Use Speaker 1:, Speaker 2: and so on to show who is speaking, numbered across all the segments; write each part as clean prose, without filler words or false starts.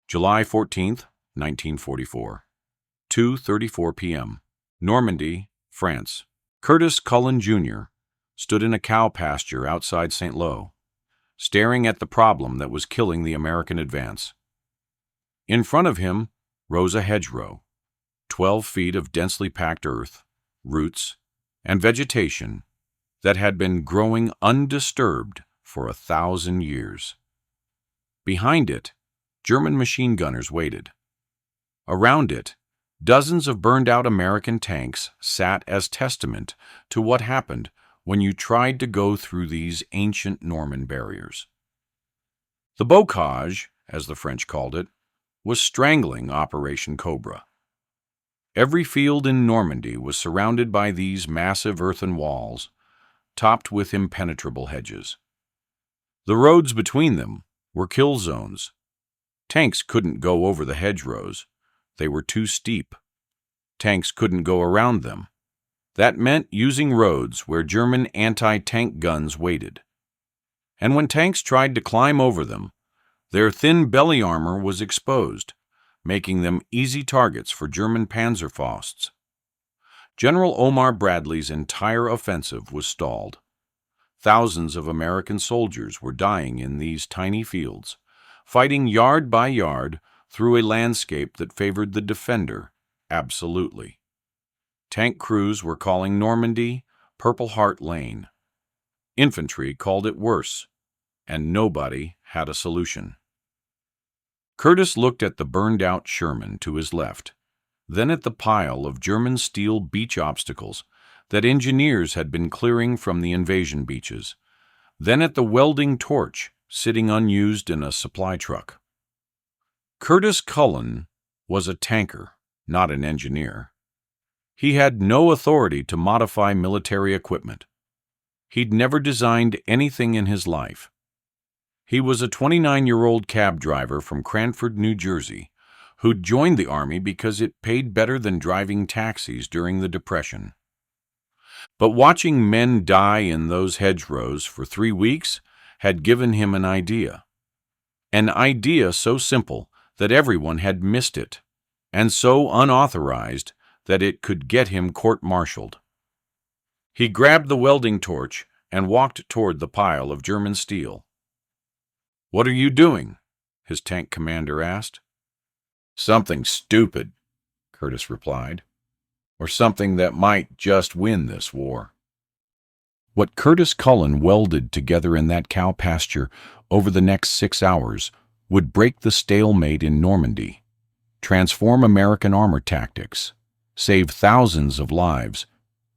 Speaker 1: July 14th, 1944. 2:34 p.m. Normandy, France. Curtis Culin, Jr. stood in a cow pasture outside St. Lo, staring at the problem that was killing the American advance. In front of him rose a hedgerow, 12 feet of densely packed earth, roots, and vegetation that had been growing undisturbed for 1,000 years. Behind it, German machine gunners waited. Around it, dozens of burned-out American tanks sat as testament to what happened when you tried to go through these ancient Norman barriers. The bocage, as the French called it, was strangling Operation Cobra. Every field in Normandy was surrounded by these massive earthen walls, topped with impenetrable hedges. The roads between them were kill zones. Tanks couldn't go over the hedgerows. They were too steep. Tanks couldn't go around them. That meant using roads where German anti-tank guns waited. And when tanks tried to climb over them, their thin belly armor was exposed, making them easy targets for German Panzerfausts. General Omar Bradley's entire offensive was stalled. Thousands of American soldiers were dying in these tiny fields, fighting yard by yard through a landscape that favored the defender absolutely. Tank crews were calling Normandy Purple Heart Lane. Infantry called it worse, and nobody had a solution. Curtis looked at the burned-out Sherman to his left, then at the pile of German steel beach obstacles that engineers had been clearing from the invasion beaches, then at the welding torch sitting unused in a supply truck. Curtis Culin was a tanker, not an engineer. He had no authority to modify military equipment. He'd never designed anything in his life. He was a 29-year-old cab driver from Cranford, New Jersey, who'd joined the Army because it paid better than driving taxis during the Depression. But watching men die in those hedgerows for 3 weeks had given him an idea. An idea so simple that everyone had missed it, and so unauthorized that it could get him court-martialed. He grabbed the welding torch and walked toward the pile of German steel. "What are you doing?" his tank commander asked. "Something stupid," Curtis replied, "or something that might just win this war." What Curtis Culin welded together in that cow pasture over the next 6 hours would break the stalemate in Normandy, transform American armor tactics, save thousands of lives,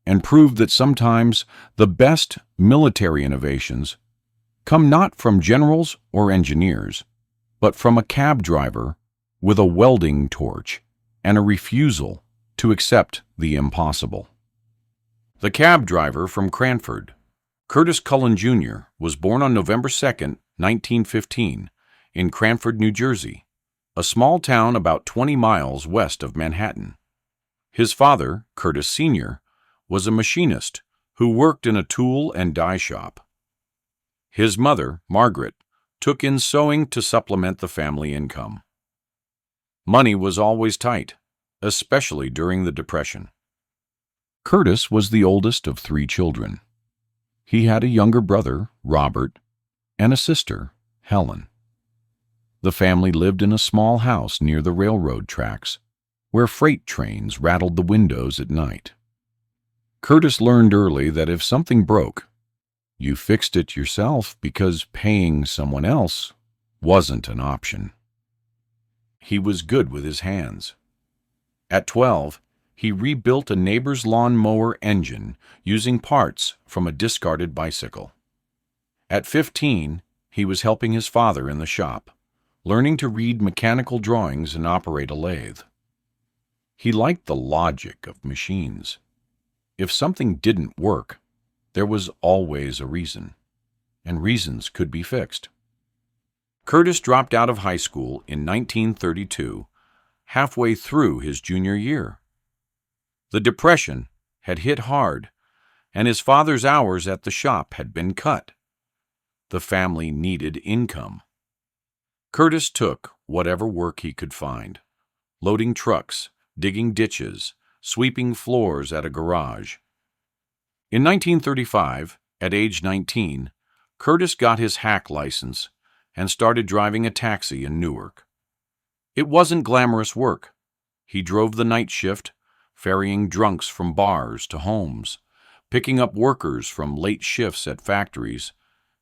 Speaker 1: and prove that sometimes the best military innovations come not from generals or engineers, but from a cab driver with a welding torch and a refusal to accept the impossible. The cab driver from Cranford, Curtis Culin, Jr., was born on November 2nd, 1915, in Cranford, New Jersey, a small town about 20 miles west of Manhattan. His father, Curtis Sr., was a machinist who worked in a tool and die shop. His mother, Margaret, took in sewing to supplement the family income. Money was always tight, especially during the Depression. Curtis was the oldest of 3 children. He had a younger brother, Robert, and a sister, Helen. The family lived in a small house near the railroad tracks, where freight trains rattled the windows at night. Curtis learned early that if something broke, you fixed it yourself because paying someone else wasn't an option. He was good with his hands. At 12, he rebuilt a neighbor's lawn mower engine using parts from a discarded bicycle. At 15, he was helping his father in the shop, learning to read mechanical drawings and operate a lathe. He liked the logic of machines. If something didn't work, there was always a reason, and reasons could be fixed. Curtis dropped out of high school in 1932, halfway through his junior year. The Depression had hit hard, and his father's hours at the shop had been cut. The family needed income. Curtis took whatever work he could find, loading trucks, digging ditches, sweeping floors at a garage. In 1935, at age 19, Curtis got his hack license and started driving a taxi in Newark. It wasn't glamorous work. He drove the night shift, ferrying drunks from bars to homes, picking up workers from late shifts at factories,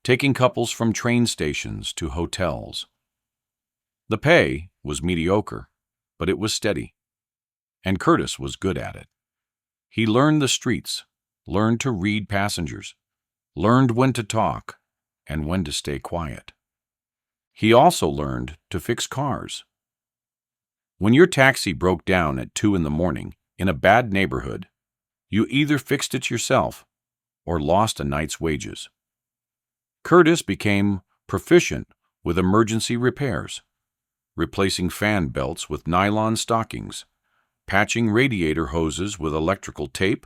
Speaker 1: taking couples from train stations to hotels. The pay was mediocre, but it was steady, and Curtis was good at it. He learned the streets, learned to read passengers, learned when to talk and when to stay quiet. He also learned to fix cars. When your taxi broke down at 2 a.m. in a bad neighborhood, you either fixed it yourself or lost a night's wages. Curtis became proficient with emergency repairs, replacing fan belts with nylon stockings, patching radiator hoses with electrical tape,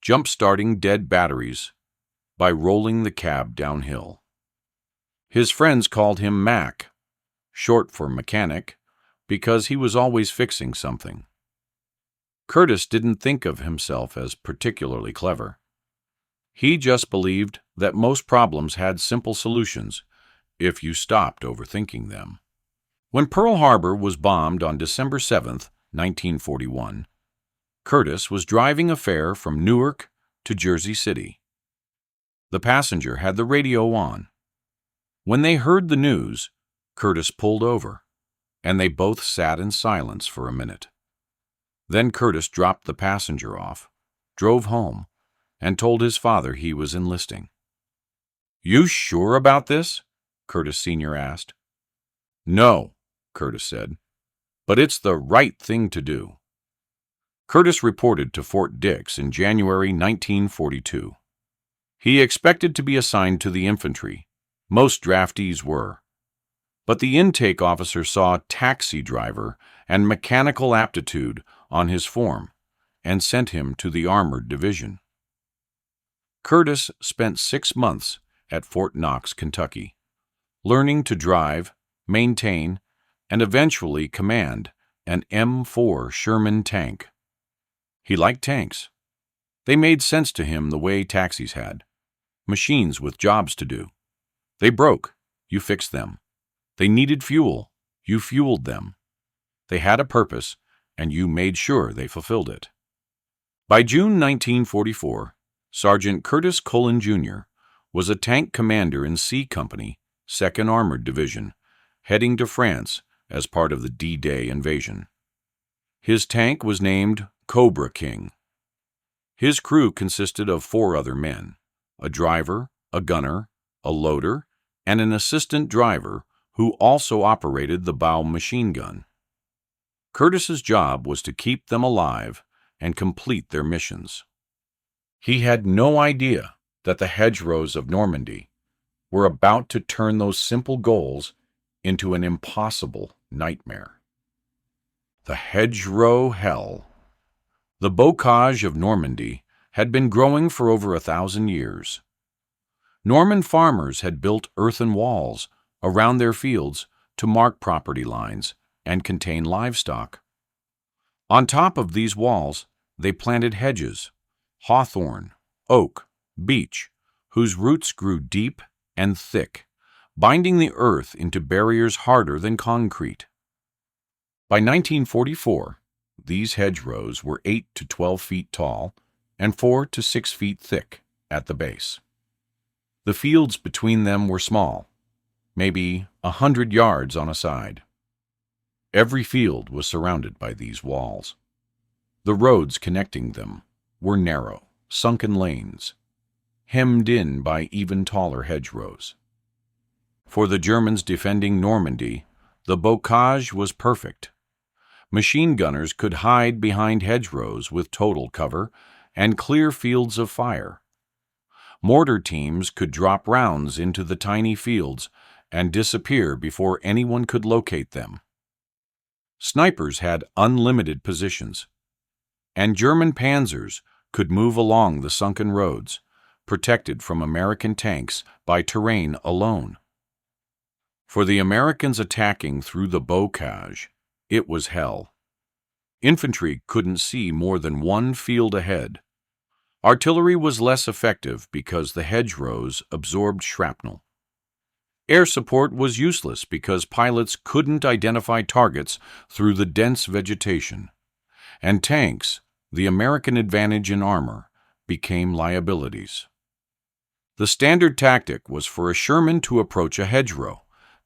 Speaker 1: jump-starting dead batteries by rolling the cab downhill. His friends called him Mac, short for mechanic, because he was always fixing something. Curtis didn't think of himself as particularly clever. He just believed that most problems had simple solutions if you stopped overthinking them. When Pearl Harbor was bombed on December 7, 1941, Curtis was driving a fare from Newark to Jersey City. The passenger had the radio on. When they heard the news, Curtis pulled over, and they both sat in silence for a minute. Then Curtis dropped the passenger off, drove home, and told his father he was enlisting. "You sure about this?" Curtis Sr. asked. "No," Curtis said, "but it's the right thing to do." Curtis reported to Fort Dix in January 1942. He expected to be assigned to the infantry. Most draftees were. But the intake officer saw taxi driver and mechanical aptitude on his form and sent him to the armored division. Curtis spent 6 months at Fort Knox, Kentucky, learning to drive, maintain, and eventually command an M4 Sherman tank. He liked tanks. They made sense to him the way taxis had. Machines with jobs to do. They broke, you fixed them. They needed fuel, you fueled them. They had a purpose, and you made sure they fulfilled it. By June 1944, Sergeant Curtis Culin, Jr. was a tank commander in C Company, 2nd Armored Division, heading to France as part of the D-Day invasion. His tank was named Cobra King. His crew consisted of 4 other men, a driver, a gunner, a loader, and an assistant driver who also operated the bow machine gun. Curtis's job was to keep them alive and complete their missions. He had no idea that the hedgerows of Normandy were about to turn those simple goals into an impossible nightmare. The hedgerow hell. The bocage of Normandy had been growing for over 1,000 years. Norman farmers had built earthen walls around their fields to mark property lines and contain livestock. On top of these walls, they planted hedges, hawthorn, oak, beech, whose roots grew deep and thick, binding the earth into barriers harder than concrete. By 1944, these hedgerows were 8 to 12 feet tall and 4 to 6 feet thick at the base. The fields between them were small, maybe 100 yards on a side. Every field was surrounded by these walls. The roads connecting them were narrow, sunken lanes, hemmed in by even taller hedgerows. For the Germans defending Normandy, the bocage was perfect. Machine gunners could hide behind hedgerows with total cover and clear fields of fire. Mortar teams could drop rounds into the tiny fields and disappear before anyone could locate them. Snipers had unlimited positions, and German panzers could move along the sunken roads, protected from American tanks by terrain alone. For the Americans attacking through the bocage, it was hell. Infantry couldn't see more than one field ahead. Artillery was less effective because the hedgerows absorbed shrapnel. Air support was useless because pilots couldn't identify targets through the dense vegetation. And tanks, the American advantage in armor, became liabilities. The standard tactic was for a Sherman to approach a hedgerow,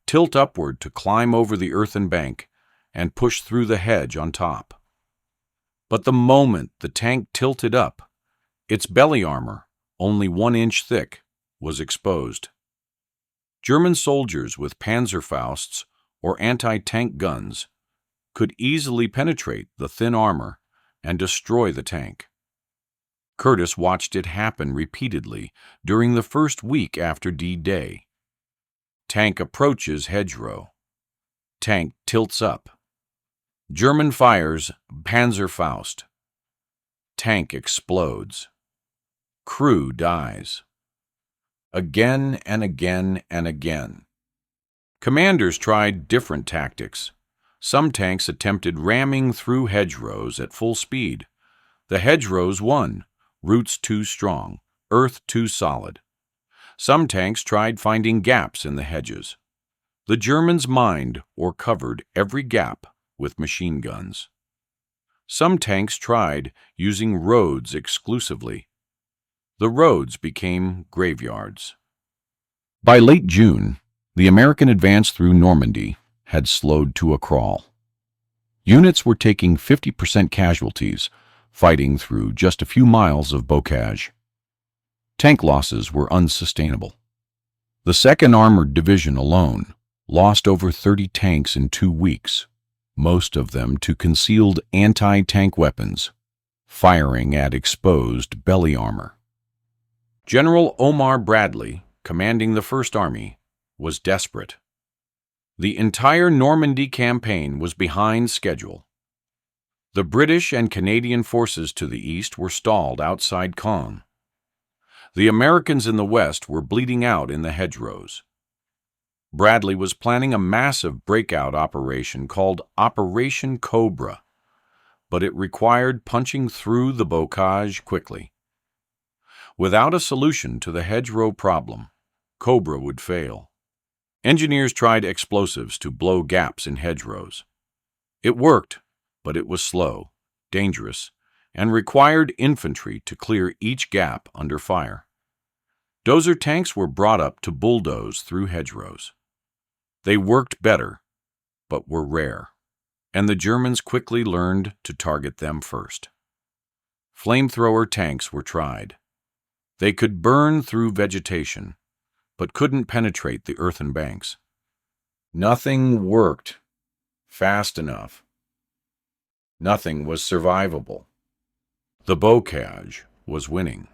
Speaker 1: tilt upward to climb over the earthen bank, and push through the hedge on top. But the moment the tank tilted up, its belly armor, only 1 inch thick, was exposed. German soldiers with Panzerfausts or anti-tank guns could easily penetrate the thin armor and destroy the tank. Curtis watched it happen repeatedly during the first week after D-Day. Tank approaches hedgerow. Tank tilts up. German fires Panzerfaust. Tank explodes. Crew dies. Again and again and again. Commanders tried different tactics. Some tanks attempted ramming through hedgerows at full speed. The hedgerows won, roots too strong, earth too solid. Some tanks tried finding gaps in the hedges. The Germans mined or covered every gap with machine guns. Some tanks tried using roads exclusively. The roads became graveyards. By late June, the American advance through Normandy had slowed to a crawl. Units were taking 50% casualties, fighting through just a few miles of bocage. Tank losses were unsustainable. The 2nd Armored Division alone lost over 30 tanks in 2 weeks, most of them to concealed anti-tank weapons, firing at exposed belly armor. General Omar Bradley, commanding the First Army, was desperate. The entire Normandy campaign was behind schedule. The British and Canadian forces to the east were stalled outside Caen. The Americans in the west were bleeding out in the hedgerows. Bradley was planning a massive breakout operation called Operation Cobra, but it required punching through the bocage quickly. Without a solution to the hedgerow problem, Cobra would fail. Engineers tried explosives to blow gaps in hedgerows. It worked, but it was slow, dangerous, and required infantry to clear each gap under fire. Dozer tanks were brought up to bulldoze through hedgerows. They worked better, but were rare, and the Germans quickly learned to target them first. Flamethrower tanks were tried. They could burn through vegetation, but couldn't penetrate the earthen banks. Nothing worked fast enough. Nothing was survivable. The bocage was winning.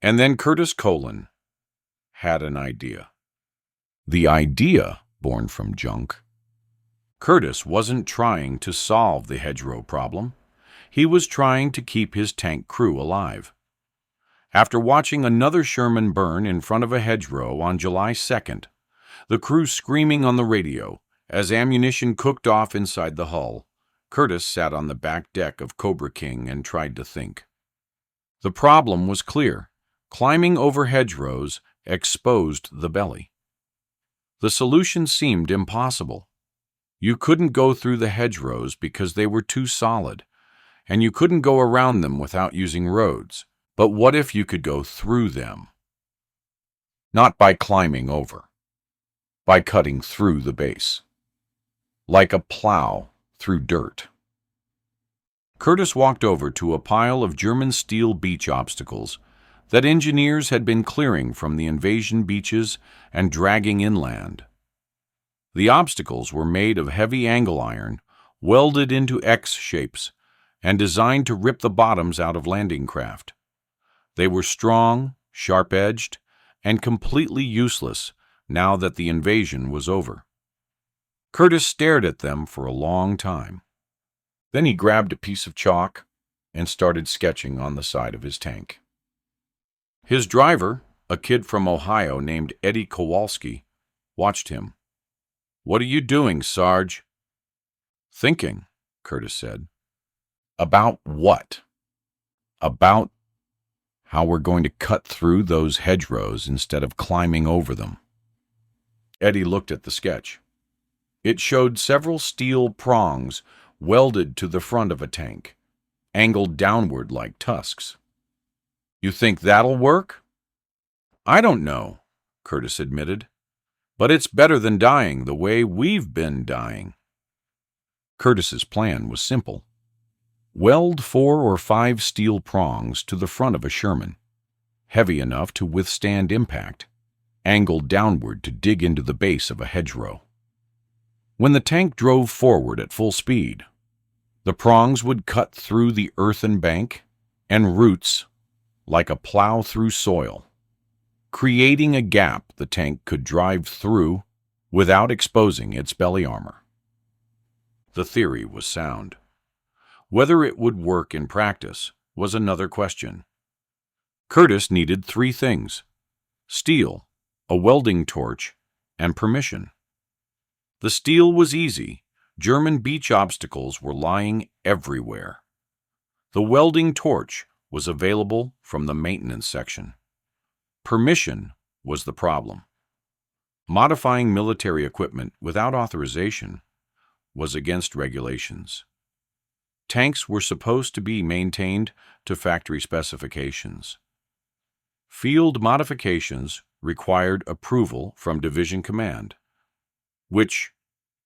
Speaker 1: And then Curtis Culin had an idea. The idea born from junk. Curtis wasn't trying to solve the hedgerow problem. He was trying to keep his tank crew alive. After watching another Sherman burn in front of a hedgerow on July 2nd, the crew screaming on the radio as ammunition cooked off inside the hull, Curtis sat on the back deck of Cobra King and tried to think. The problem was clear. Climbing over hedgerows exposed the belly. The solution seemed impossible. You couldn't go through the hedgerows because they were too solid, and you couldn't go around them without using roads. But what if you could go through them? Not by climbing over, by cutting through the base. Like a plow through dirt. Curtis walked over to a pile of German steel beach obstacles that engineers had been clearing from the invasion beaches and dragging inland. The obstacles were made of heavy angle iron, welded into X shapes, and designed to rip the bottoms out of landing craft. They were strong, sharp-edged, and completely useless now that the invasion was over. Curtis stared at them for a long time. Then he grabbed a piece of chalk and started sketching on the side of his tank. His driver, a kid from Ohio named Eddie Kowalski, watched him. "What are you doing, Sarge?" "Thinking," Curtis said. "About what?" "About how we're going to cut through those hedgerows instead of climbing over them." Eddie looked at the sketch. It showed several steel prongs welded to the front of a tank, angled downward like tusks. "You think that'll work?" "I don't know," Curtis admitted. "But it's better than dying the way we've been dying." Curtis's plan was simple. Weld 4 or 5 steel prongs to the front of a Sherman, heavy enough to withstand impact, angled downward to dig into the base of a hedgerow. When the tank drove forward at full speed, the prongs would cut through the earthen bank and roots like a plow through soil, creating a gap the tank could drive through without exposing its belly armor. The theory was sound. Whether it would work in practice was another question. Curtis needed 3 things: steel, a welding torch, and permission. The steel was easy. German beach obstacles were lying everywhere. The welding torch was available from the maintenance section. Permission was the problem. Modifying military equipment without authorization was against regulations. Tanks were supposed to be maintained to factory specifications. Field modifications required approval from Division Command, which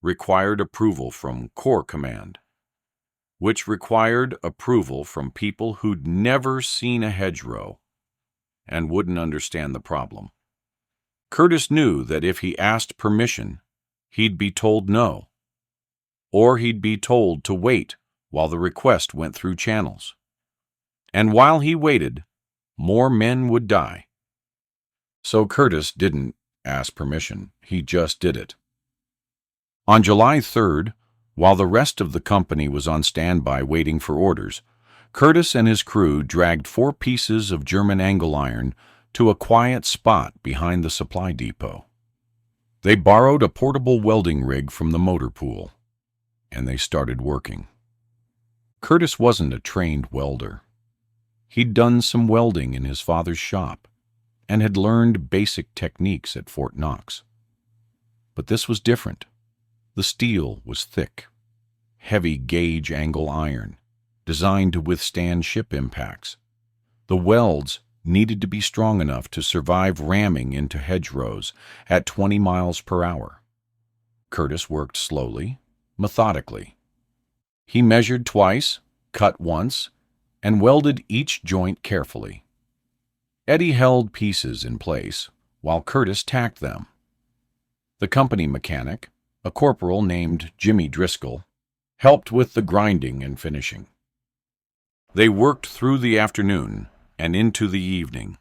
Speaker 1: required approval from Corps Command, which required approval from people who'd never seen a hedgerow and wouldn't understand the problem. Curtis knew that if he asked permission, he'd be told no, or he'd be told to wait while the request went through channels. And while he waited, more men would die. So Curtis didn't ask permission, he just did it. On July 3rd, while the rest of the company was on standby waiting for orders, Curtis and his crew dragged 4 pieces of German angle iron to a quiet spot behind the supply depot. They borrowed a portable welding rig from the motor pool, and they started working. Curtis wasn't a trained welder. He'd done some welding in his father's shop and had learned basic techniques at Fort Knox. But this was different. The steel was thick, heavy gauge angle iron, designed to withstand ship impacts. The welds needed to be strong enough to survive ramming into hedgerows at 20 miles per hour. Curtis worked slowly, methodically. He measured twice, cut once, and welded each joint carefully. Eddie held pieces in place while Curtis tacked them. The company mechanic, a corporal named Jimmy Driscoll, helped with the grinding and finishing. They worked through the afternoon and into the evening.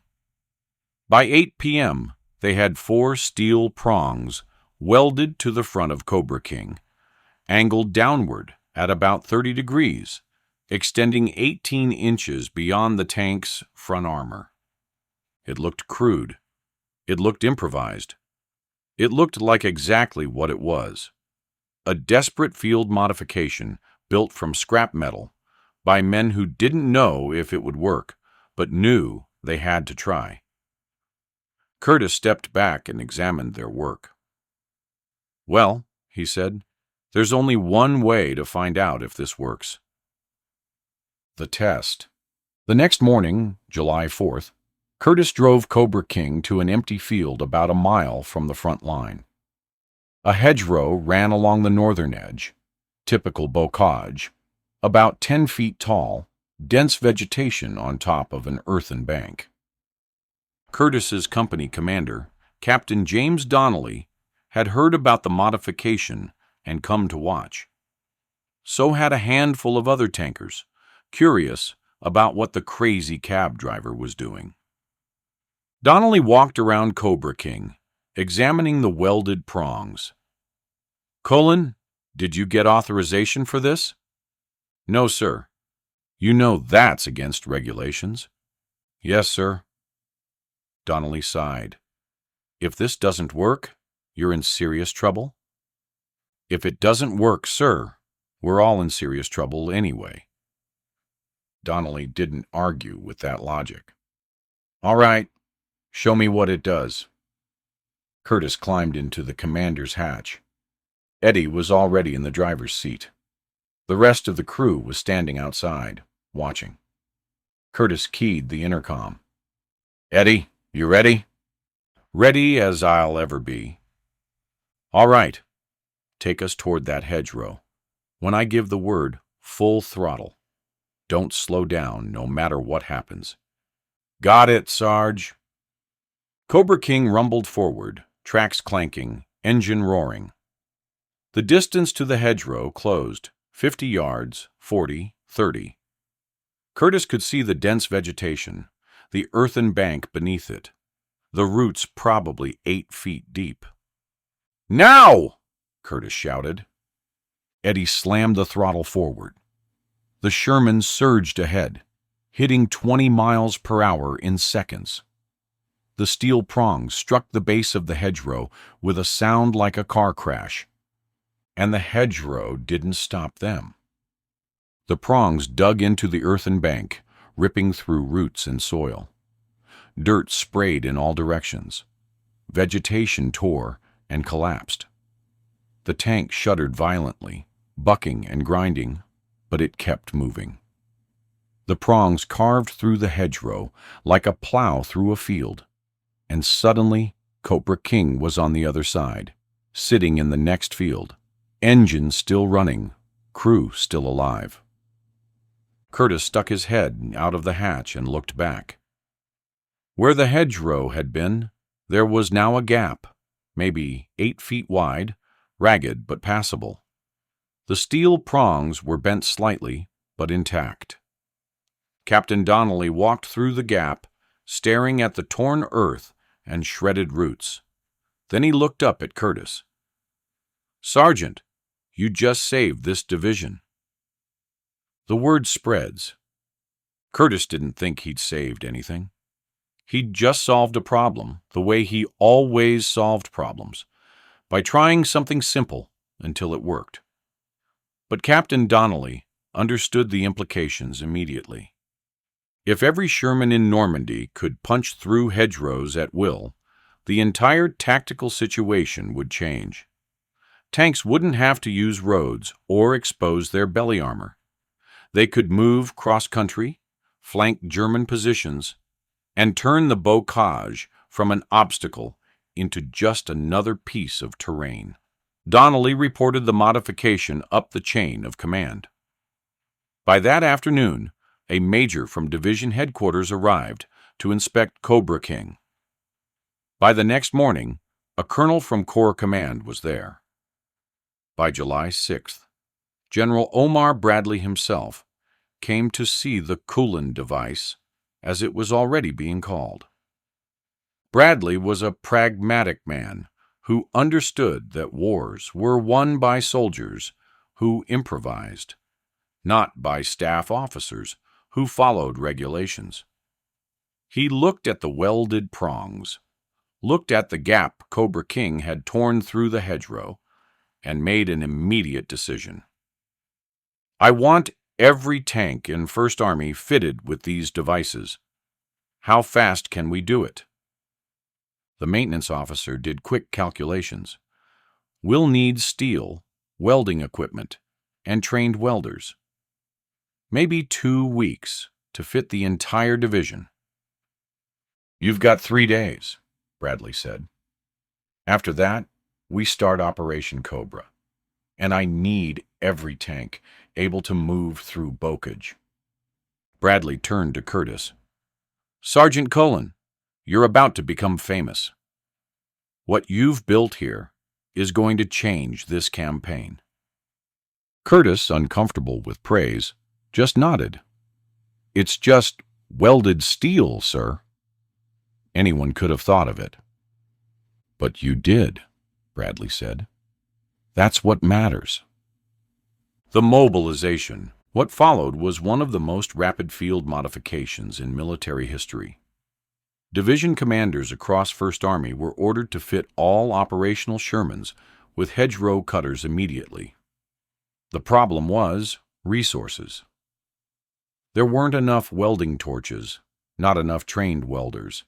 Speaker 1: By 8 p.m., they had 4 steel prongs welded to the front of Cobra King, angled downward at about 30 degrees, extending 18 inches beyond the tank's front armor. It looked crude. It looked improvised. It looked like exactly what it was: a desperate field modification built from scrap metal by men who didn't know if it would work, but knew they had to try. Curtis stepped back and examined their work. "Well," he said, "there's only one way to find out if this works: the test." The next morning, July 4th, Curtis drove Cobra King to an empty field about a mile from the front line. A hedgerow ran along the northern edge, typical bocage, about 10 feet tall, dense vegetation on top of an earthen bank. Curtis's company commander, Captain James Donnelly, had heard about the modification and come to watch. So had a handful of other tankers, curious about what the crazy cab driver was doing. Donnelly walked around Cobra King, examining the welded prongs. "Culin, did you get authorization for this?" "No, sir." "You know that's against regulations." "Yes, sir." Donnelly sighed. "If this doesn't work, you're in serious trouble?" If it doesn't work, sir, we're all in serious trouble anyway. Donnelly didn't argue with that logic. All right, show me what it does. Curtis climbed into the commander's hatch. Eddie was already in the driver's seat. The rest of the crew was standing outside, watching. Curtis keyed the intercom. Eddie, you ready? Ready as I'll ever be. All right, take us toward that hedgerow. When I give the word, full throttle. Don't slow down, no matter what happens. Got it, Sarge. Cobra King rumbled forward, tracks clanking, engine roaring. The distance to the hedgerow closed, 50 yards, 40, 30. Curtis could see the dense vegetation, the earthen bank beneath it, the roots probably 8 feet deep. Now! Curtis shouted. Eddie slammed the throttle forward. The Sherman surged ahead, hitting 20 miles per hour in seconds. The steel prongs struck the base of the hedgerow with a sound like a car crash. And the hedgerow didn't stop them. The prongs dug into the earthen bank, ripping through roots and soil. Dirt sprayed in all directions. Vegetation tore and collapsed. The tank shuddered violently, bucking and grinding, but it kept moving. The prongs carved through the hedgerow like a plow through a field, and suddenly Cobra King was on the other side, sitting in the next field. Engine still running, crew still alive. Curtis stuck his head out of the hatch and looked back. Where the hedgerow had been, there was now a gap, maybe 8 feet wide, ragged but passable. The steel prongs were bent slightly, but intact. Captain Donnelly walked through the gap, staring at the torn earth and shredded roots. Then he looked up at Curtis. Sergeant, you just saved this division. The word spreads. Curtis didn't think he'd saved anything. He'd just solved a problem the way he always solved problems, by trying something simple until it worked. But Captain Donnelly understood the implications immediately. If every Sherman in Normandy could punch through hedgerows at will, the entire tactical situation would change. Tanks wouldn't have to use roads or expose their belly armor. They could move cross-country, flank German positions, and turn the bocage from an obstacle into just another piece of terrain. Donnelly reported the modification up the chain of command. By that afternoon, a major from division headquarters arrived to inspect Cobra King. By the next morning, a colonel from Corps Command was there. By July 6th, General Omar Bradley himself came to see the Culin device, as it was already being called. Bradley was a pragmatic man who understood that wars were won by soldiers who improvised, not by staff officers who followed regulations. He looked at the welded prongs, looked at the gap Cobra King had torn through the hedgerow, and made an immediate decision. I want every tank in First Army fitted with these devices. How fast can we do it? The maintenance officer did quick calculations. We'll need steel, welding equipment, and trained welders. Maybe 2 weeks to fit the entire division. You've got 3 days, Bradley said. After that, we start Operation Cobra, and I need every tank able to move through bocage. Bradley turned to Curtis. Sergeant Culin, you're about to become famous. What you've built here is going to change this campaign. Curtis, uncomfortable with praise, just nodded. It's just welded steel, sir. Anyone could have thought of it. But you did, Bradley said. That's what matters. The mobilization. What followed was one of the most rapid field modifications in military history. Division commanders across First Army were ordered to fit all operational Shermans with hedgerow cutters immediately. The problem was resources. There weren't enough welding torches, not enough trained welders,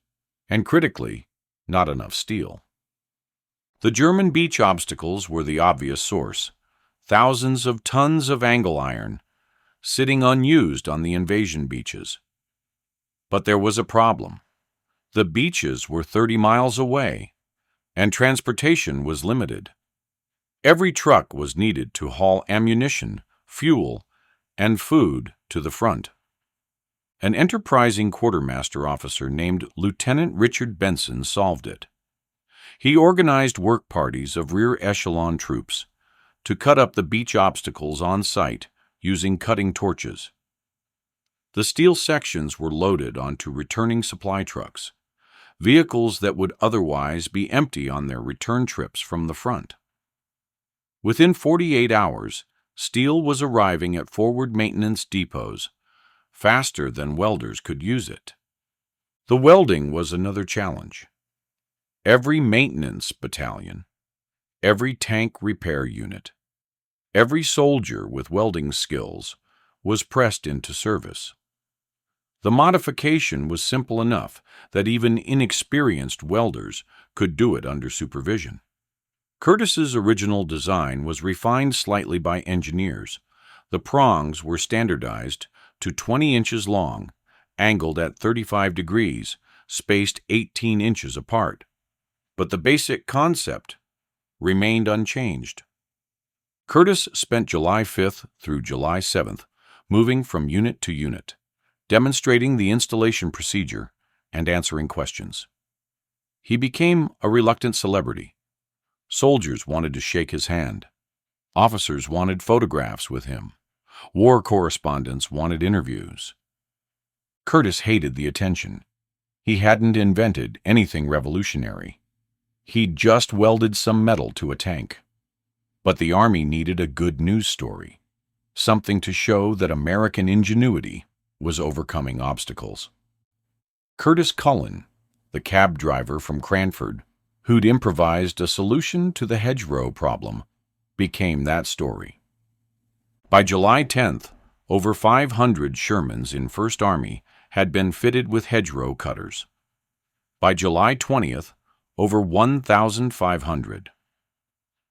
Speaker 1: and critically, not enough steel. The German beach obstacles were the obvious source, thousands of tons of angle iron, sitting unused on the invasion beaches. But there was a problem. The beaches were 30 miles away, and transportation was limited. Every truck was needed to haul ammunition, fuel, and food to the front. An enterprising quartermaster officer named Lieutenant Richard Benson solved it. He organized work parties of rear echelon troops to cut up the beach obstacles on site using cutting torches. The steel sections were loaded onto returning supply trucks, vehicles that would otherwise be empty on their return trips from the front. Within 48 hours, steel was arriving at forward maintenance depots faster than welders could use it. The welding was another challenge. Every maintenance battalion, every tank repair unit, every soldier with welding skills was pressed into service. The modification was simple enough that even inexperienced welders could do it under supervision. Curtis's original design was refined slightly by engineers. The prongs were standardized to 20 inches long, angled at 35 degrees, spaced 18 inches apart. But the basic concept remained unchanged. Curtis spent July 5th through July 7th moving from unit to unit, demonstrating the installation procedure and answering questions. He became a reluctant celebrity. Soldiers wanted to shake his hand. Officers wanted photographs with him. War correspondents wanted interviews. Curtis hated the attention. He hadn't invented anything revolutionary. He'd just welded some metal to a tank. But the Army needed a good news story, something to show that American ingenuity was overcoming obstacles. Curtis Culin, the cab driver from Cranford, who'd improvised a solution to the hedgerow problem, became that story. By July 10th, over 500 Shermans in 1st Army had been fitted with hedgerow cutters. By July 20th, over 1,500.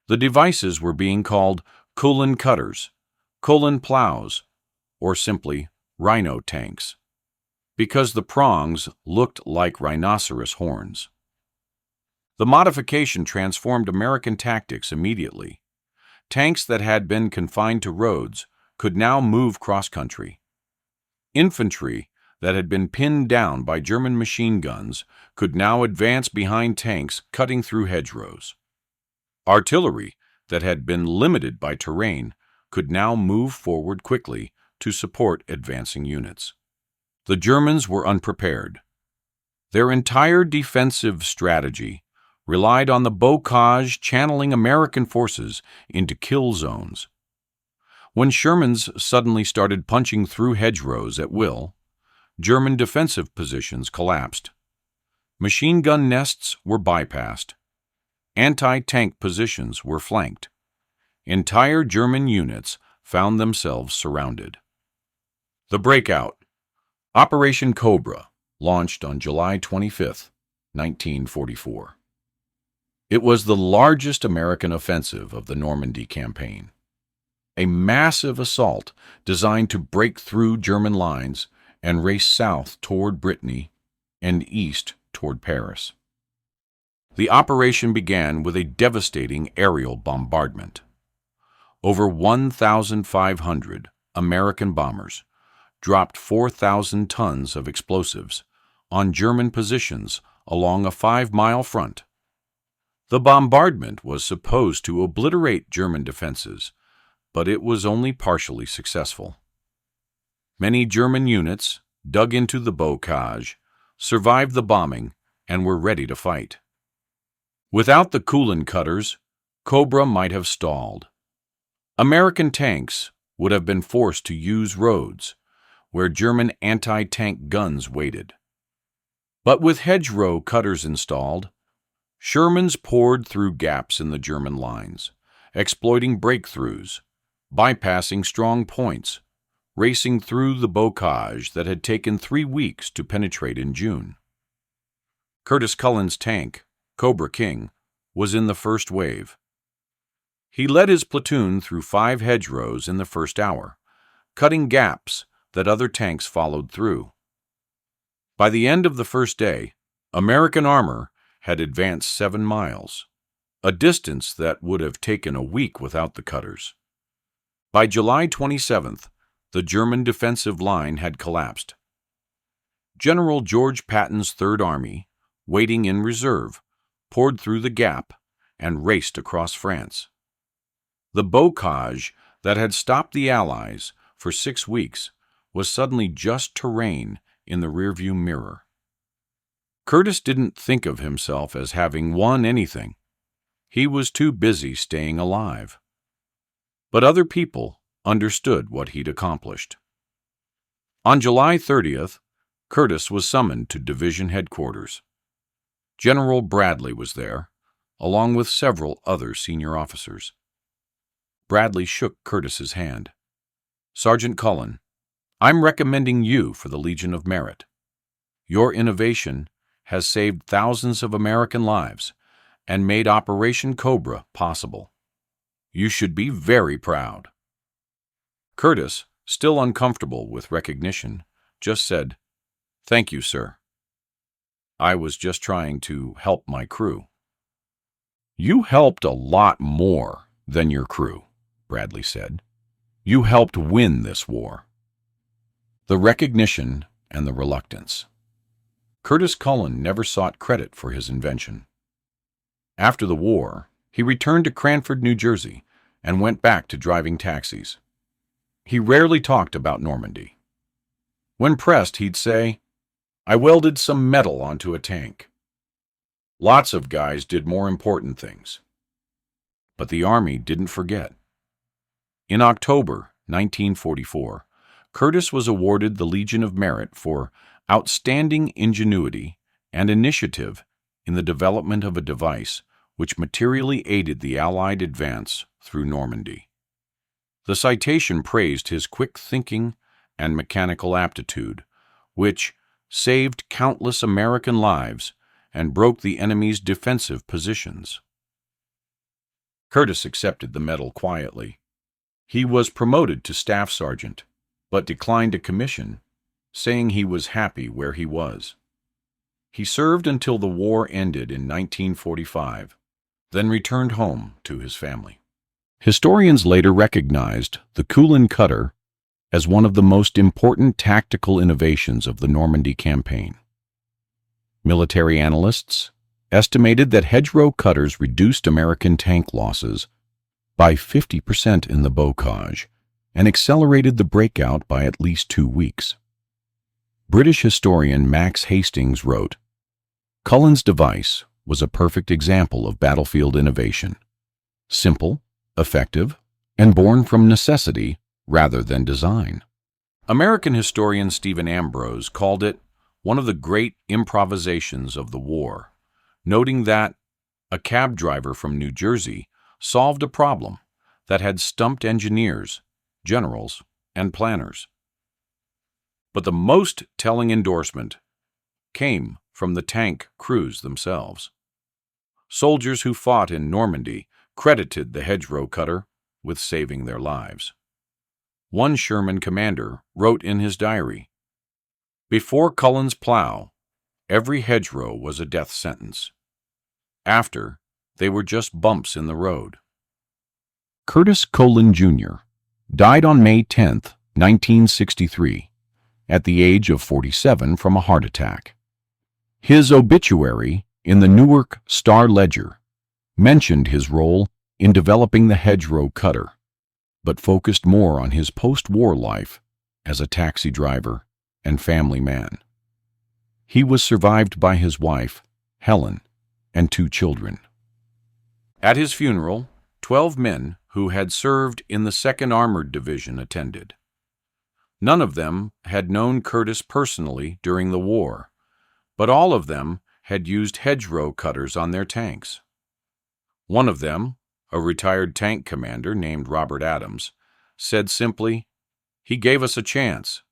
Speaker 1: The devices were being called Culin cutters, Culin plows, or simply Rhino tanks, because the prongs looked like rhinoceros horns. The modification transformed American tactics immediately. Tanks that had been confined to roads could now move cross-country. Infantry that had been pinned down by German machine guns could now advance behind tanks cutting through hedgerows. Artillery that had been limited by terrain could now move forward quickly to support advancing units. The Germans were unprepared. Their entire defensive strategy relied on the bocage channeling American forces into kill zones. When Shermans suddenly started punching through hedgerows at will, German defensive positions collapsed. Machine gun nests were bypassed. Anti-tank positions were flanked. Entire German units found themselves surrounded. The breakout, Operation Cobra, launched on July 25, 1944. It was the largest American offensive of the Normandy campaign. A massive assault designed to break through German lines and race south toward Brittany and east toward Paris. The operation began with a devastating aerial bombardment. Over 1,500 American bombers dropped 4,000 tons of explosives on German positions along a 5-mile front. The bombardment was supposed to obliterate German defenses, but it was only partially successful. Many German units, dug into the bocage, survived the bombing and were ready to fight. Without the Culin cutters, Cobra might have stalled. American tanks would have been forced to use roads where German anti-tank guns waited. But with hedgerow cutters installed, Shermans poured through gaps in the German lines, exploiting breakthroughs, bypassing strong points, racing through the bocage that had taken 3 weeks to penetrate in June. Curtis Culin's tank, Cobra King, was in the first wave. He led his platoon through 5 hedgerows in the first hour, cutting gaps that other tanks followed through. By the end of the first day, American armor had advanced 7 miles, a distance that would have taken a week without the cutters. By July 27th, the German defensive line had collapsed. General George Patton's Third Army, waiting in reserve, poured through the gap and raced across France. The bocage that had stopped the Allies for 6 weeks was suddenly just terrain in the rearview mirror. Curtis didn't think of himself as having won anything. He was too busy staying alive. But other people understood what he'd accomplished. On July 30th, Curtis was summoned to division headquarters. General Bradley was there, along with several other senior officers. Bradley shook Curtis's hand. "Sergeant Culin, I'm recommending you for the Legion of Merit. Your innovation has saved thousands of American lives and made Operation Cobra possible. You should be very proud." Curtis, still uncomfortable with recognition, just said, "Thank you, sir. I was just trying to help my crew." "You helped a lot more than your crew," Bradley said. "You helped win this war." The recognition and the reluctance. Curtis Culin never sought credit for his invention. After the war, he returned to Cranford, New Jersey, and went back to driving taxis. He rarely talked about Normandy. When pressed, he'd say, "I welded some metal onto a tank." Lots of guys did more important things. But the Army didn't forget. In October 1944, Curtis was awarded the Legion of Merit for outstanding ingenuity and initiative in the development of a device which materially aided the Allied advance through Normandy. The citation praised his quick thinking and mechanical aptitude, which saved countless American lives and broke the enemy's defensive positions. Curtis accepted the medal quietly. He was promoted to staff sergeant, but declined a commission, saying he was happy where he was. He served until the war ended in 1945, then returned home to his family. Historians later recognized the Culin cutter as one of the most important tactical innovations of the Normandy campaign. Military analysts estimated that hedgerow cutters reduced American tank losses by 50% in the bocage and accelerated the breakout by at least 2 weeks. British historian Max Hastings wrote, "Cullin's device was a perfect example of battlefield innovation. Simple, effective, and born from necessity rather than design." American historian Stephen Ambrose called it one of the great improvisations of the war, noting that a cab driver from New Jersey solved a problem that had stumped engineers, generals, and planners. But the most telling endorsement came from the tank crews themselves. Soldiers who fought in Normandy credited the hedgerow cutter with saving their lives. One Sherman commander wrote in his diary, "Before Cullin's plow, every hedgerow was a death sentence. After, they were just bumps in the road." Curtis Culin, Jr. died on May 10, 1963, at the age of 47 from a heart attack. His obituary in the Newark Star-Ledger mentioned his role in developing the hedgerow cutter, but focused more on his post-war life as a taxi driver and family man. He was survived by his wife, Helen, and 2 children. At his funeral, 12 men who had served in the 2nd Armored Division attended. None of them had known Curtis personally during the war, but all of them had used hedgerow cutters on their tanks. One of them, a retired tank commander named Robert Adams, said simply, "He gave us a chance."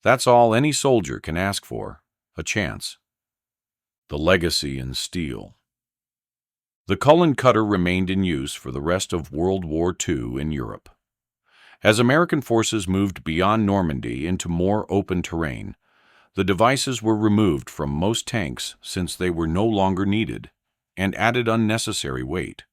Speaker 1: That's all any soldier can ask for, a chance. The legacy in steel. The Culin cutter remained in use for the rest of World War II in Europe. As American forces moved beyond Normandy into more open terrain, the devices were removed from most tanks since they were no longer needed and added unnecessary weight.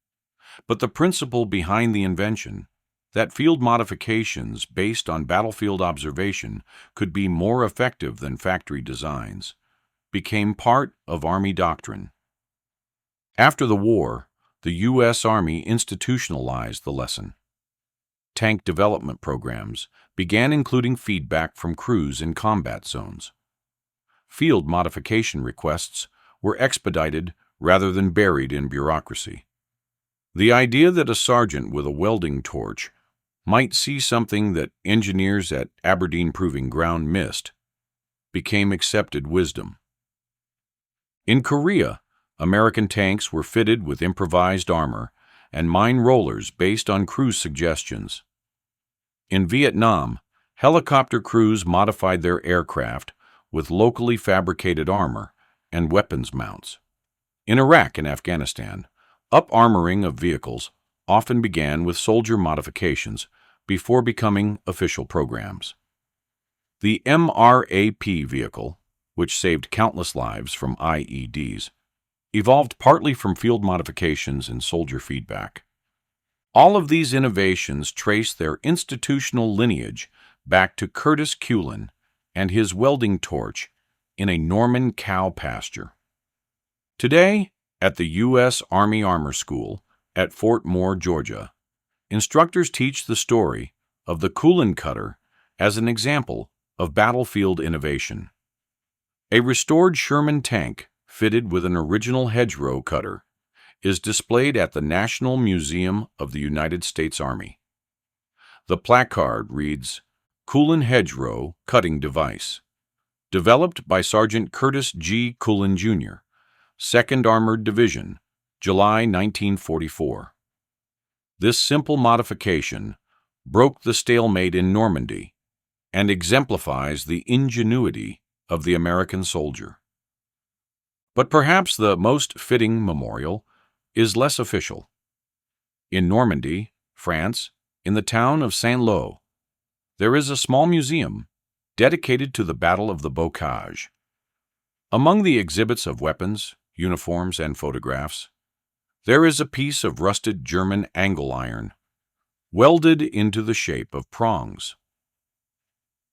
Speaker 1: But the principle behind the invention, that field modifications based on battlefield observation could be more effective than factory designs, became part of Army doctrine. After the war, the U.S. Army institutionalized the lesson. Tank development programs began including feedback from crews in combat zones. Field modification requests were expedited rather than buried in bureaucracy. The idea that a sergeant with a welding torch might see something that engineers at Aberdeen Proving Ground missed became accepted wisdom. In Korea, American tanks were fitted with improvised armor and mine rollers based on crew suggestions. In Vietnam, helicopter crews modified their aircraft with locally fabricated armor and weapons mounts. In Iraq and Afghanistan, up-armoring of vehicles often began with soldier modifications before becoming official programs. The MRAP vehicle, which saved countless lives from IEDs, evolved partly from field modifications and soldier feedback. All of these innovations trace their institutional lineage back to Curtis Culin and his welding torch in a Norman cow pasture. Today, at the U.S. Army Armor School at Fort Moore, Georgia, instructors teach the story of the Culin cutter as an example of battlefield innovation. A restored Sherman tank fitted with an original hedgerow cutter is displayed at the National Museum of the United States Army. The placard reads, "Culin Hedgerow Cutting Device, developed by Sergeant Curtis G. Culin, Jr., 2nd Armored Division, July 1944. This simple modification broke the stalemate in Normandy and exemplifies the ingenuity of the American soldier." But perhaps the most fitting memorial is less official. In Normandy, France, in the town of Saint-Lô, there is a small museum dedicated to the Battle of the Bocage. Among the exhibits of weapons, uniforms, and photographs, there is a piece of rusted German angle iron, welded into the shape of prongs.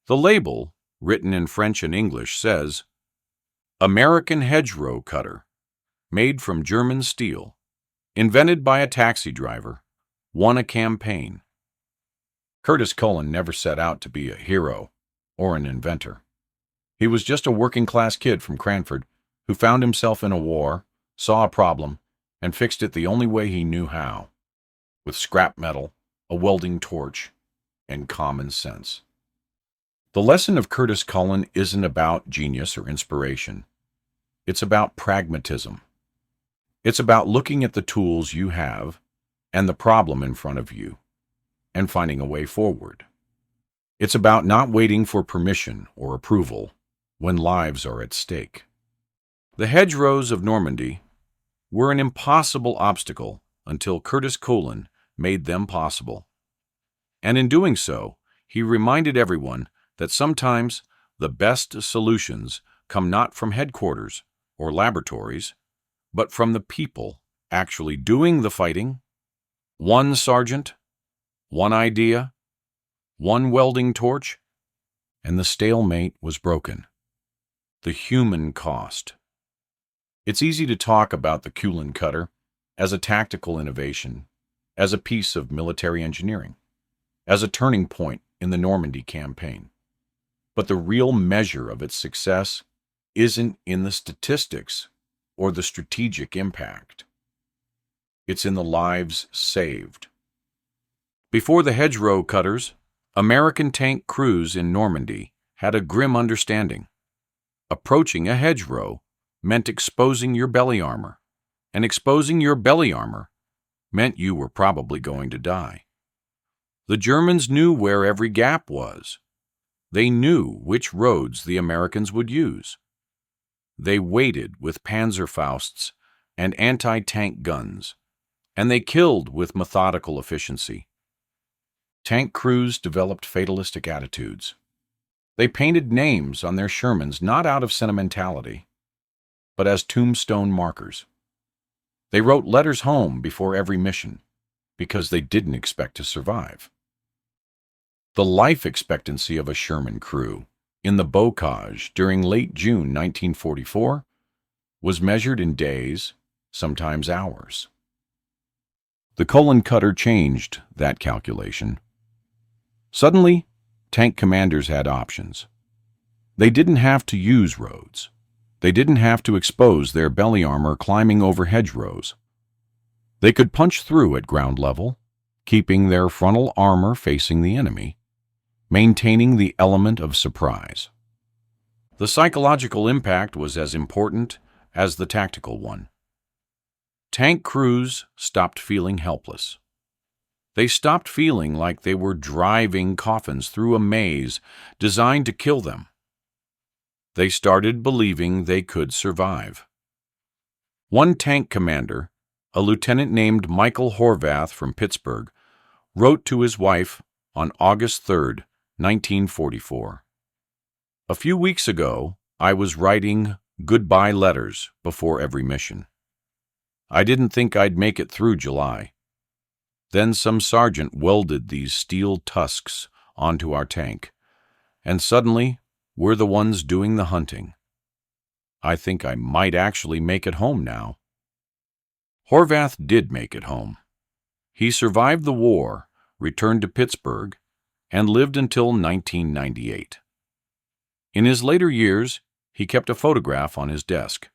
Speaker 1: The label, written in French and English, says, "American hedgerow cutter, made from German steel, invented by a taxi driver, won a campaign." Curtis Culin never set out to be a hero or an inventor. He was just a working-class kid from Cranford who found himself in a war, saw a problem, and fixed it the only way he knew how, with scrap metal, a welding torch, and common sense. The lesson of Curtis Culin isn't about genius or inspiration. It's about pragmatism. It's about looking at the tools you have and the problem in front of you and finding a way forward. It's about not waiting for permission or approval when lives are at stake. The hedgerows of Normandy were an impossible obstacle until Curtis Culin made them possible. And in doing so, he reminded everyone that sometimes the best solutions come not from headquarters or laboratories, but from the people actually doing the fighting. One sergeant, one idea, one welding torch, and the stalemate was broken. The human cost. It's easy to talk about the Culin cutter as a tactical innovation, as a piece of military engineering, as a turning point in the Normandy campaign. But the real measure of its success isn't in the statistics or the strategic impact. It's in the lives saved. Before the hedgerow cutters, American tank crews in Normandy had a grim understanding. Approaching a hedgerow meant exposing your belly armor, and exposing your belly armor meant you were probably going to die. The Germans knew where every gap was. They knew which roads the Americans would use. They waited with Panzerfausts and anti-tank guns, and they killed with methodical efficiency. Tank crews developed fatalistic attitudes. They painted names on their Shermans not out of sentimentality, but as tombstone markers. They wrote letters home before every mission because they didn't expect to survive. The life expectancy of a Sherman crew in the bocage during late June 1944 was measured in days, sometimes hours. The Culin cutter changed that calculation. Suddenly, tank commanders had options. They didn't have to use roads. They didn't have to expose their belly armor climbing over hedgerows. They could punch through at ground level, keeping their frontal armor facing the enemy, maintaining the element of surprise. The psychological impact was as important as the tactical one. Tank crews stopped feeling helpless. They stopped feeling like they were driving coffins through a maze designed to kill them. They started believing they could survive. One tank commander, a lieutenant named Michael Horvath from Pittsburgh, wrote to his wife on August 3, 1944. "A few weeks ago, I was writing goodbye letters before every mission. I didn't think I'd make it through July. Then some sergeant welded these steel tusks onto our tank, and suddenly we're the ones doing the hunting. I think I might actually make it home now." Horvath did make it home. He survived the war, returned to Pittsburgh, and lived until 1998. In his later years, he kept a photograph on his desk,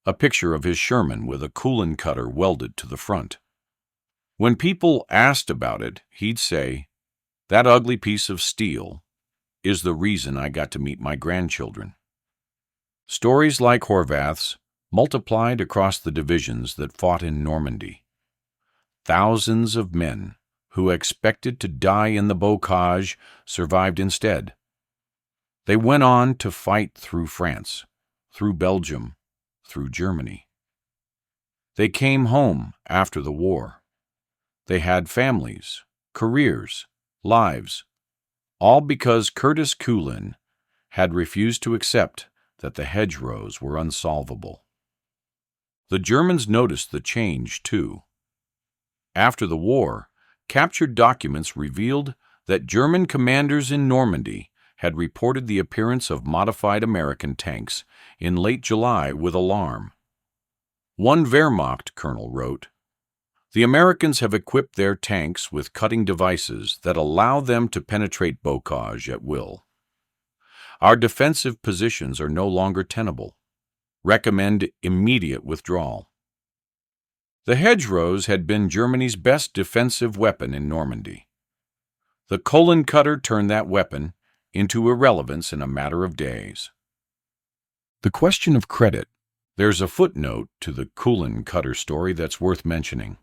Speaker 1: a picture of his Sherman with a Culin cutter welded to the front. When people asked about it, he'd say, "That ugly piece of steel is the reason I got to meet my grandchildren." Stories like Horvath's multiplied across the divisions that fought in Normandy. Thousands of men who expected to die in the bocage survived instead. They went on to fight through France, through Belgium, through Germany. They came home after the war. They had families, careers, lives, all because Curtis Culin had refused to accept that the hedgerows were unsolvable. The Germans noticed the change, too. After the war, captured documents revealed that German commanders in Normandy had reported the appearance of modified American tanks in late July with alarm. One Wehrmacht colonel wrote, "The Americans have equipped their tanks with cutting devices that allow them to penetrate bocage at will. Our defensive positions are no longer tenable. Recommend immediate withdrawal." The hedgerows had been Germany's best defensive weapon in Normandy. The Culin cutter turned that weapon into irrelevance in a matter of days. The question of credit. There's a footnote to the Culin cutter story that's worth mentioning.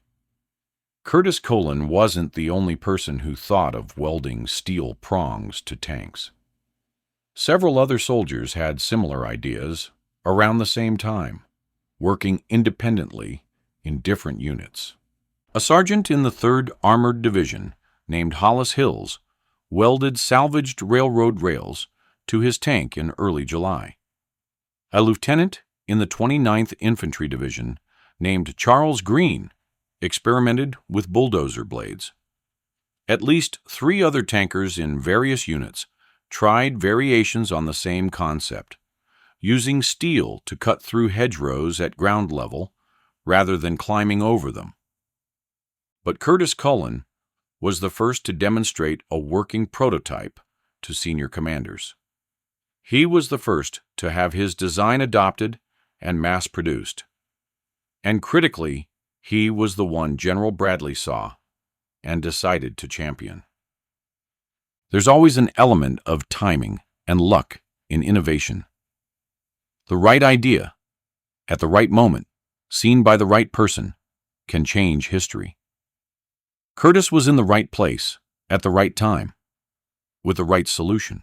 Speaker 1: Curtis Culin wasn't the only person who thought of welding steel prongs to tanks. Several other soldiers had similar ideas around the same time, working independently in different units. A sergeant in the 3rd Armored Division, named Hollis Hills, welded salvaged railroad rails to his tank in early July. A lieutenant in the 29th Infantry Division, named Charles Green, experimented with bulldozer blades. At least 3 other tankers in various units tried variations on the same concept, using steel to cut through hedgerows at ground level rather than climbing over them. But Curtis Culin was the first to demonstrate a working prototype to senior commanders. He was the first to have his design adopted and mass-produced. And critically, he was the one General Bradley saw and decided to champion. There's always an element of timing and luck in innovation. The right idea, at the right moment, seen by the right person, can change history. Curtis was in the right place, at the right time, with the right solution.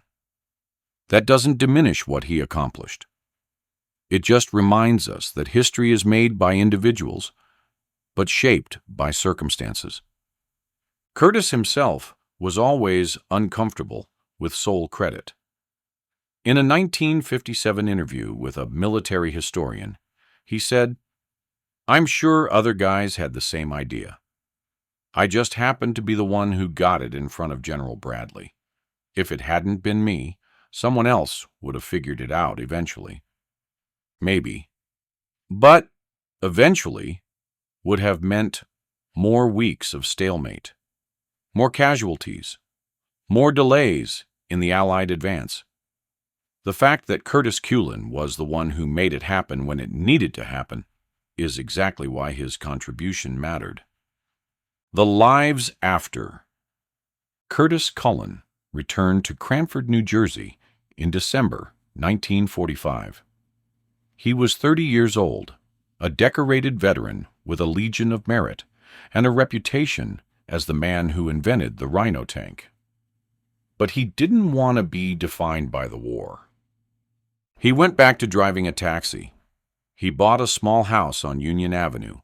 Speaker 1: That doesn't diminish what he accomplished. It just reminds us that history is made by individuals, but shaped by circumstances. Curtis himself was always uncomfortable with sole credit. In a 1957 interview with a military historian, he said, "I'm sure other guys had the same idea. I just happened to be the one who got it in front of General Bradley. If it hadn't been me, someone else would have figured it out eventually. Maybe. But eventually would have meant more weeks of stalemate, more casualties, more delays in the Allied advance. The fact that Curtis Culin was the one who made it happen when it needed to happen is exactly why his contribution mattered." The lives after. Curtis Culin returned to Cranford, New Jersey in December 1945. He was 30 years old, a decorated veteran with a Legion of Merit and a reputation as the man who invented the Rhino Tank. But he didn't want to be defined by the war. He went back to driving a taxi. He bought a small house on Union Avenue.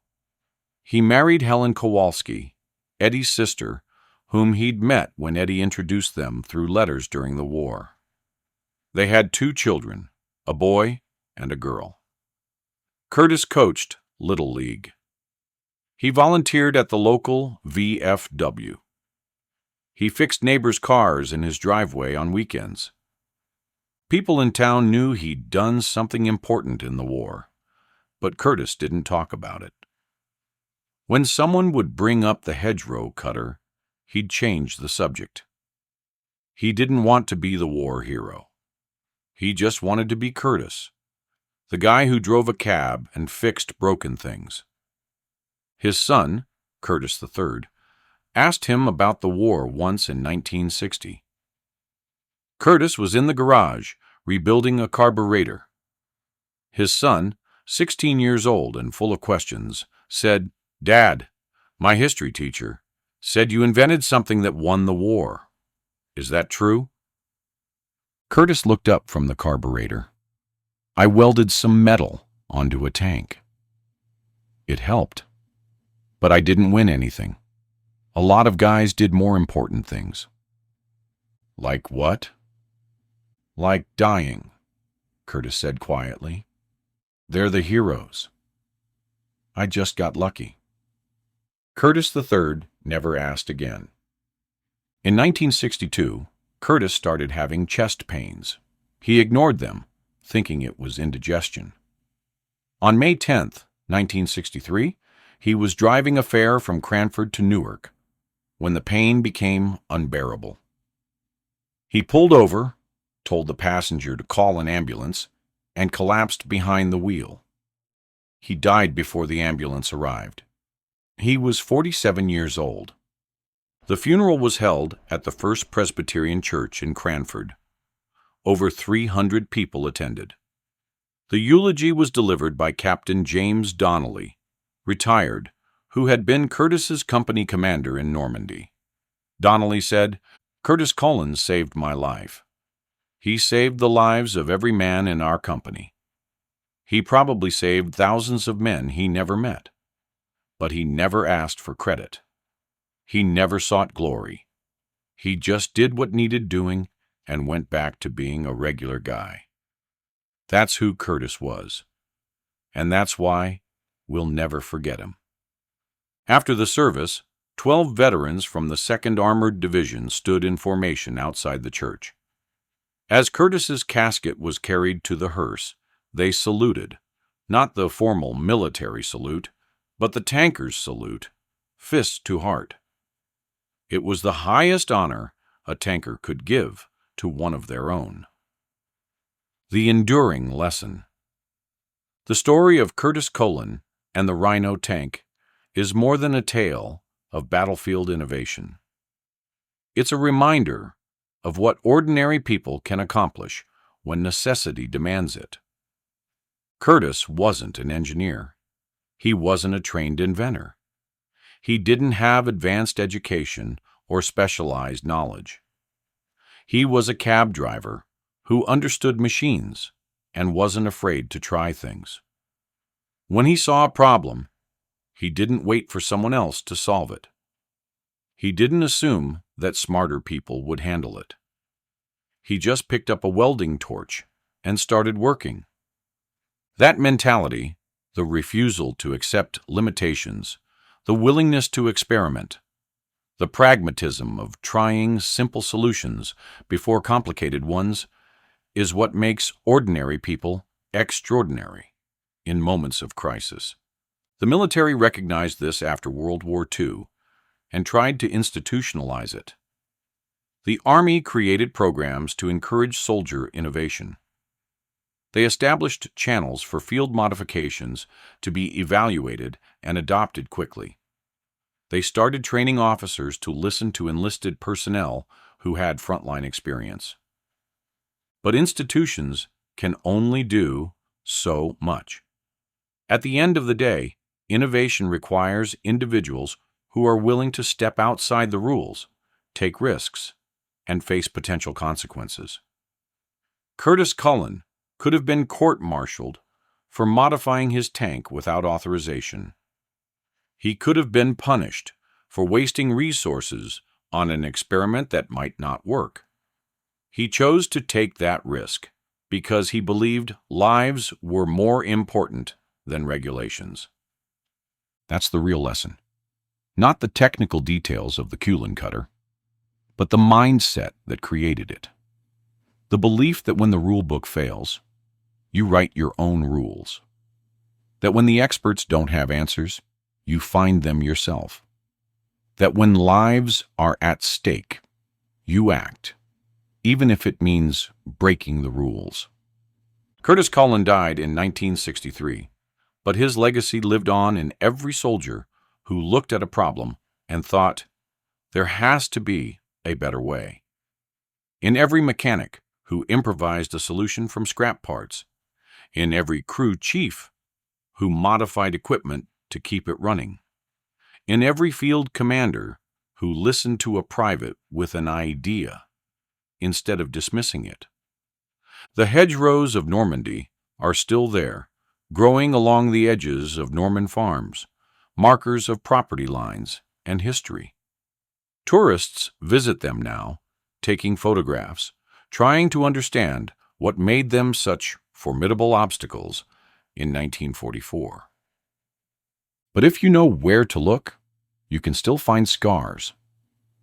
Speaker 1: He married Helen Kowalski, Eddie's sister, whom he'd met when Eddie introduced them through letters during the war. They had 2 children, a boy and a girl. Curtis coached Little League. He volunteered at the local VFW. He fixed neighbors' cars in his driveway on weekends. People in town knew he'd done something important in the war, but Curtis didn't talk about it. When someone would bring up the hedgerow cutter, he'd change the subject. He didn't want to be the war hero. He just wanted to be Curtis, the guy who drove a cab and fixed broken things. His son, Curtis III, asked him about the war once in 1960. Curtis was in the garage rebuilding a carburetor. His son, 16 years old and full of questions, said, "Dad, my history teacher, said you invented something that won the war. Is that true?" Curtis looked up from the carburetor. "I welded some metal onto a tank. It helped, but I didn't win anything. A lot of guys did more important things." "Like what?" "Like dying," Curtis said quietly. "They're the heroes. I just got lucky." Curtis III never asked again. In 1962, Curtis started having chest pains. He ignored them, thinking it was indigestion. On May 10, 1963, he was driving a fare from Cranford to Newark when the pain became unbearable. He pulled over, told the passenger to call an ambulance, and collapsed behind the wheel. He died before the ambulance arrived. He was 47 years old. The funeral was held at the First Presbyterian Church in Cranford. Over 300 people attended. The eulogy was delivered by Captain James Donnelly, retired, who had been Curtis's company commander in Normandy. Donnelly said, "Curtis Culin saved my life. He saved the lives of every man in our company. He probably saved thousands of men he never met. But he never asked for credit. He never sought glory. He just did what needed doing and went back to being a regular guy." That's who Curtis was. And that's why we'll never forget him. After the service, 12 veterans from the 2nd Armored Division stood in formation outside the church. As Curtis's casket was carried to the hearse, they saluted, not the formal military salute, but the tanker's salute, fist to heart. It was the highest honor a tanker could give to one of their own. The enduring lesson. The story of Curtis Culin and the Rhino Tank is more than a tale of battlefield innovation. It's a reminder of what ordinary people can accomplish when necessity demands it. Curtis wasn't an engineer. He wasn't a trained inventor. He didn't have advanced education or specialized knowledge. He was a cab driver who understood machines and wasn't afraid to try things. When he saw a problem, he didn't wait for someone else to solve it. He didn't assume that smarter people would handle it. He just picked up a welding torch and started working. That mentality, the refusal to accept limitations, the willingness to experiment, the pragmatism of trying simple solutions before complicated ones, is what makes ordinary people extraordinary in moments of crisis. The military recognized this after World War II and tried to institutionalize it. The Army created programs to encourage soldier innovation. They established channels for field modifications to be evaluated and adopted quickly. They started training officers to listen to enlisted personnel who had frontline experience. But institutions can only do so much. At the end of the day, innovation requires individuals who are willing to step outside the rules, take risks, and face potential consequences. Curtis Culin could have been court-martialed for modifying his tank without authorization. He could have been punished for wasting resources on an experiment that might not work. He chose to take that risk because he believed lives were more important than regulations. That's the real lesson. Not the technical details of the Culin cutter, but the mindset that created it. The belief that when the rule book fails, you write your own rules. That when the experts don't have answers, you find them yourself. That when lives are at stake, you act, even if it means breaking the rules. Curtis Culin died in 1963, but his legacy lived on in every soldier who looked at a problem and thought, there has to be a better way. In every mechanic who improvised a solution from scrap parts. In every crew chief who modified equipment to keep it running. In every field commander who listened to a private with an idea instead of dismissing it. The hedgerows of Normandy are still there, growing along the edges of Norman farms, markers of property lines and history. Tourists visit them now, taking photographs, trying to understand what made them such formidable obstacles in 1944. But if you know where to look, you can still find scars,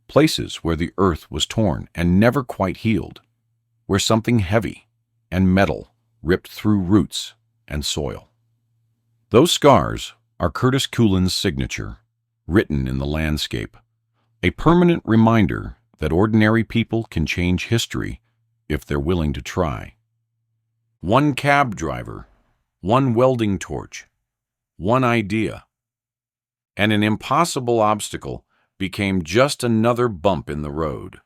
Speaker 1: places where the earth was torn and never quite healed, where something heavy and metal ripped through roots and soil. Those scars are Curtis Culin's signature, written in the landscape, a permanent reminder that ordinary people can change history if they're willing to try. One cab driver, one welding torch, one idea, and an impossible obstacle became just another bump in the road.